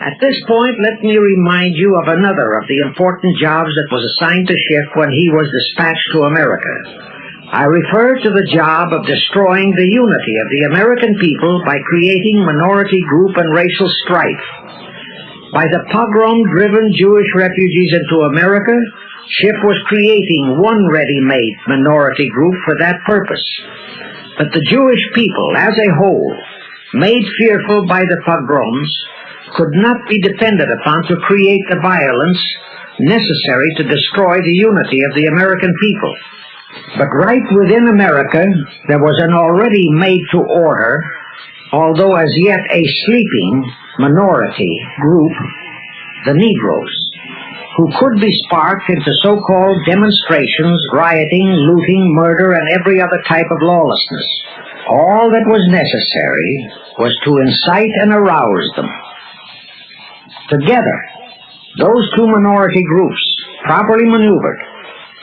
At this point, let me remind you of another of the important jobs that was assigned to Schiff when he was dispatched to America. I refer to the job of destroying the unity of the American people by creating minority group and racial strife. By the pogrom-driven Jewish refugees into America, Schiff was creating one ready-made minority group for that purpose. But the Jewish people, as a whole, made fearful by the pogroms, could not be depended upon to create the violence necessary to destroy the unity of the American people. But right within America, there was an already made-to-order, although as yet a sleeping minority group, the Negroes, who could be sparked into so-called demonstrations, rioting, looting, murder, and every other type of lawlessness. All that was necessary was to incite and arouse them. Together, those two minority groups, properly maneuvered,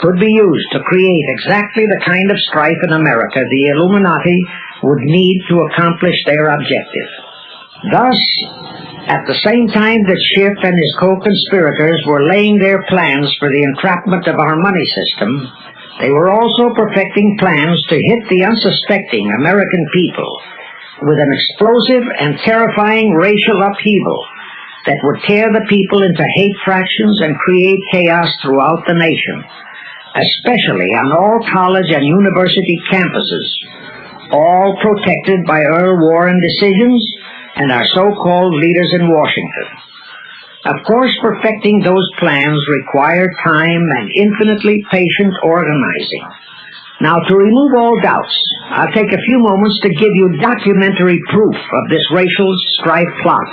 could be used to create exactly the kind of strife in America the Illuminati would need to accomplish their objective. Thus, at the same time that Schiff and his co-conspirators were laying their plans for the entrapment of our money system, they were also perfecting plans to hit the unsuspecting American people with an explosive and terrifying racial upheaval that would tear the people into hate fractions and create chaos throughout the nation, especially on all college and university campuses, all protected by Earl Warren decisions and our so-called leaders in Washington. Of course, perfecting those plans required time and infinitely patient organizing. Now, to remove all doubts, I'll take a few moments to give you documentary proof of this racial strife plot.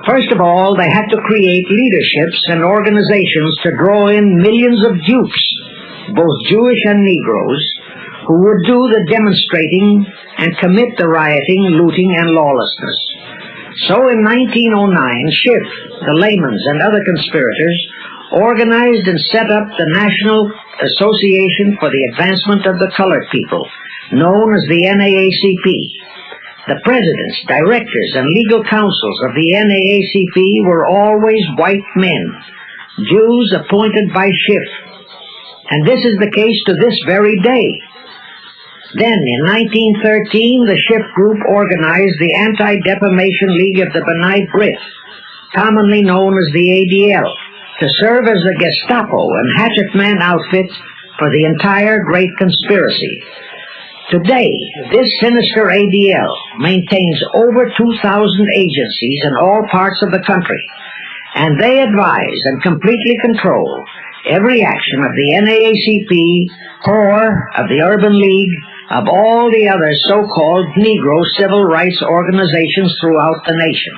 First of all, they had to create leaderships and organizations to draw in millions of dupes, both Jewish and Negroes, who would do the demonstrating and commit the rioting, looting, and lawlessness. So in 1909, Schiff, the Layman's, and other conspirators organized and set up the National Association for the Advancement of the Colored People, known as the NAACP. The presidents, directors, and legal counsels of the NAACP were always white men, Jews appointed by Schiff. And this is the case to this very day. Then, in 1913, the Schiff Group organized the Anti-Defamation League of the B'nai B'rith, commonly known as the ADL, to serve as the Gestapo and hatchet man outfit for the entire great conspiracy. Today, this sinister ADL maintains over 2,000 agencies in all parts of the country, and they advise and completely control every action of the NAACP, CORE, of the Urban League, of all the other so-called Negro civil rights organizations throughout the nation,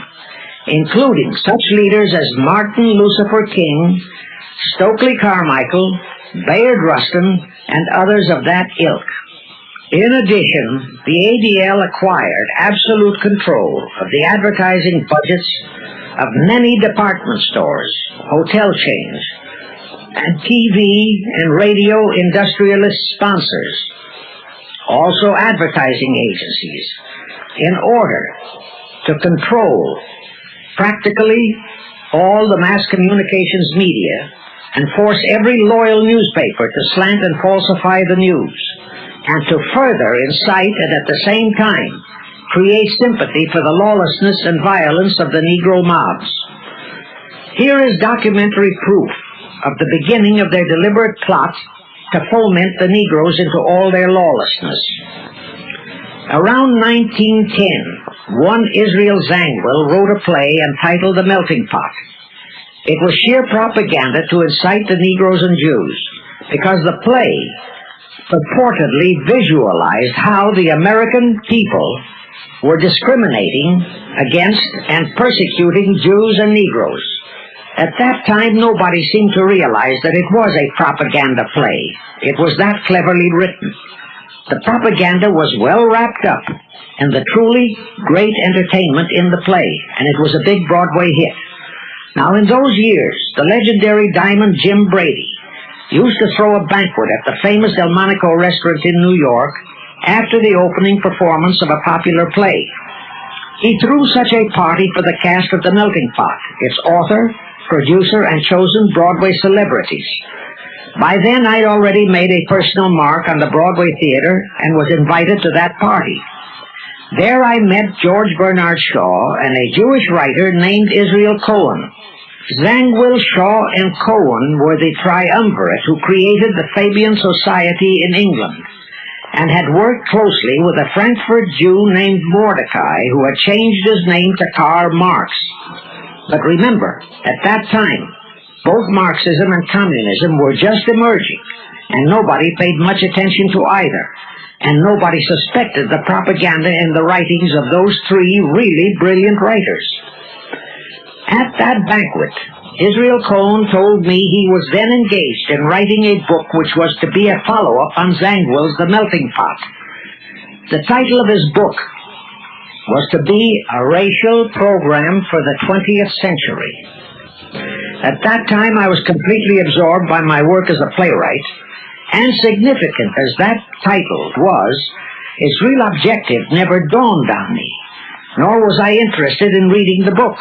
including such leaders as Martin Lucifer King, Stokely Carmichael, Bayard Rustin, and others of that ilk. In addition, the ADL acquired absolute control of the advertising budgets of many department stores, hotel chains, and TV and radio industrialist sponsors, also advertising agencies, in order to control practically all the mass communications media and force every loyal newspaper to slant and falsify the news, and to further incite and at the same time create sympathy for the lawlessness and violence of the Negro mobs. Here is documentary proof of the beginning of their deliberate plot to foment the Negroes into all their lawlessness. Around 1910, one Israel Zangwill wrote a play entitled The Melting Pot. It was sheer propaganda to incite the Negroes and Jews, because the play purportedly visualized how the American people were discriminating against and persecuting Jews and Negroes. At that time, nobody seemed to realize that it was a propaganda play. It was that cleverly written. The propaganda was well wrapped up in the truly great entertainment in the play, and it was a big Broadway hit. Now, in those years, the legendary Diamond Jim Brady used to throw a banquet at the famous Delmonico restaurant in New York after the opening performance of a popular play. He threw such a party for the cast of The Melting Pot, its author, producer, and chosen Broadway celebrities. By then, I'd already made a personal mark on the Broadway theater and was invited to that party. There I met George Bernard Shaw and a Jewish writer named Israel Cohen. Zangwill, Shaw, and Cohen were the triumvirate who created the Fabian Society in England, and had worked closely with a Frankfurt Jew named Mordecai, who had changed his name to Karl Marx. But remember, at that time, both Marxism and communism were just emerging, and nobody paid much attention to either, and nobody suspected the propaganda in the writings of those three really brilliant writers. At that banquet, Israel Cohen told me he was then engaged in writing a book which was to be a follow-up on Zangwill's The Melting Pot. The title of his book was to be A Racial Program for the 20th Century. At that time, I was completely absorbed by my work as a playwright, and significant as that title was, its real objective never dawned on me, nor was I interested in reading the book.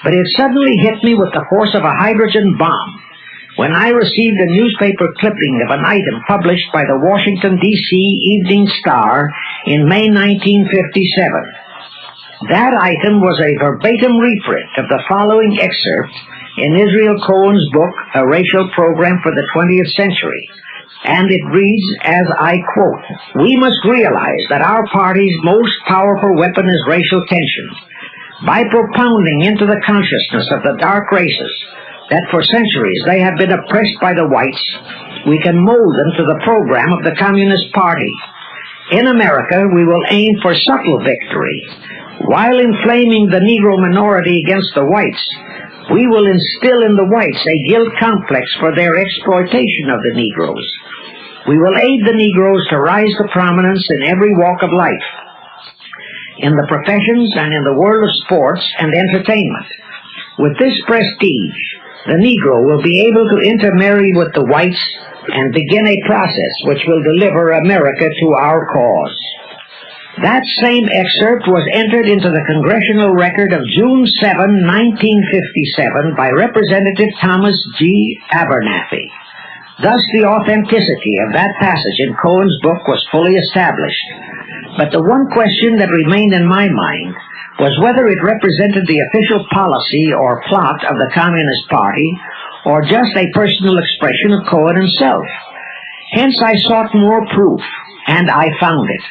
But it suddenly hit me with the force of a hydrogen bomb when I received a newspaper clipping of an item published by the Washington, D.C. Evening Star in May 1957. That item was a verbatim reprint of the following excerpt in Israel Cohen's book, A Racial Program for the 20th Century. And it reads, as I quote, "We must realize that our party's most powerful weapon is racial tension. By propounding into the consciousness of the dark races that for centuries they have been oppressed by the whites, we can mold them to the program of the Communist Party. In America, we will aim for subtle victory. While inflaming the Negro minority against the whites, we will instill in the whites a guilt complex for their exploitation of the Negroes. We will aid the Negroes to rise to prominence in every walk of life, in the professions and in the world of sports and entertainment. With this prestige, the Negro will be able to intermarry with the whites and begin a process which will deliver America to our cause." That same excerpt was entered into the Congressional Record of June 7, 1957 by Representative Thomas G. Abernathy. Thus the authenticity of that passage in Cohen's book was fully established. But the one question that remained in my mind was whether it represented the official policy or plot of the Communist Party, or just a personal expression of Cohen himself. Hence I sought more proof, and I found it.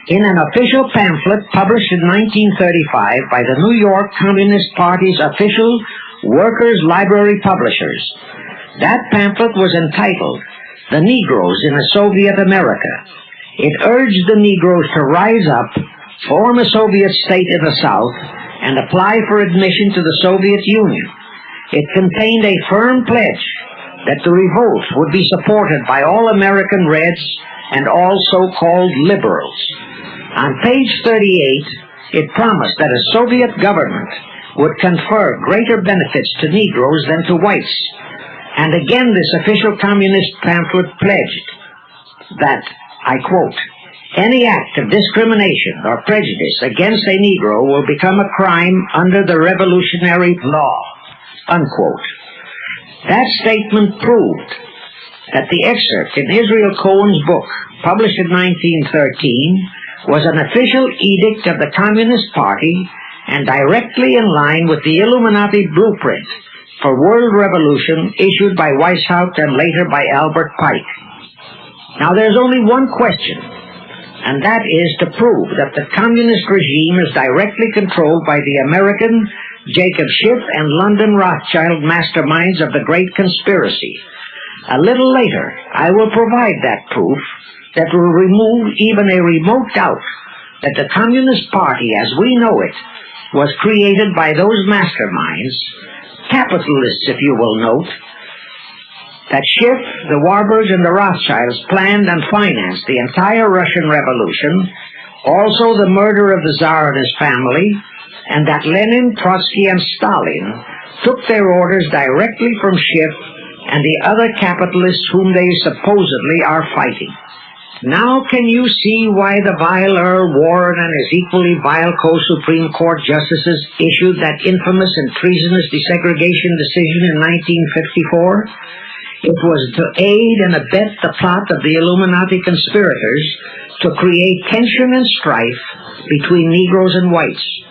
In an official pamphlet published in 1935 by the New York Communist Party's official Workers' Library Publishers. That pamphlet was entitled, "The Negroes in a Soviet America." It urged the Negroes to rise up, form a Soviet state in the South, and apply for admission to the Soviet Union. It contained a firm pledge that the revolt would be supported by all American Reds and all so-called liberals. On page 38, it promised that a Soviet government would confer greater benefits to Negroes than to whites. And again this official communist pamphlet pledged that, I quote, "Any act of discrimination or prejudice against a Negro will become a crime under the revolutionary law," unquote. That statement proved that the excerpt in Israel Cohen's book, published in 1913, was an official edict of the Communist Party and directly in line with the Illuminati blueprint for world revolution issued by Weishaupt and later by Albert Pike. Now there's only one question, and that is to prove that the communist regime is directly controlled by the American Jacob Schiff and London Rothschild masterminds of the Great Conspiracy. A little later, I will provide that proof that will remove even a remote doubt that the Communist Party as we know it was created by those masterminds, capitalists if you will note, that Schiff, the Warburgs, and the Rothschilds planned and financed the entire Russian Revolution, also the murder of the Tsar and his family, and that Lenin, Trotsky, and Stalin took their orders directly from Schiff and the other capitalists whom they supposedly are fighting. Now can you see why the vile Earl Warren and his equally vile co-Supreme Court justices issued that infamous and treasonous desegregation decision in 1954? It was to aid and abet the plot of the Illuminati conspirators to create tension and strife between Negroes and whites.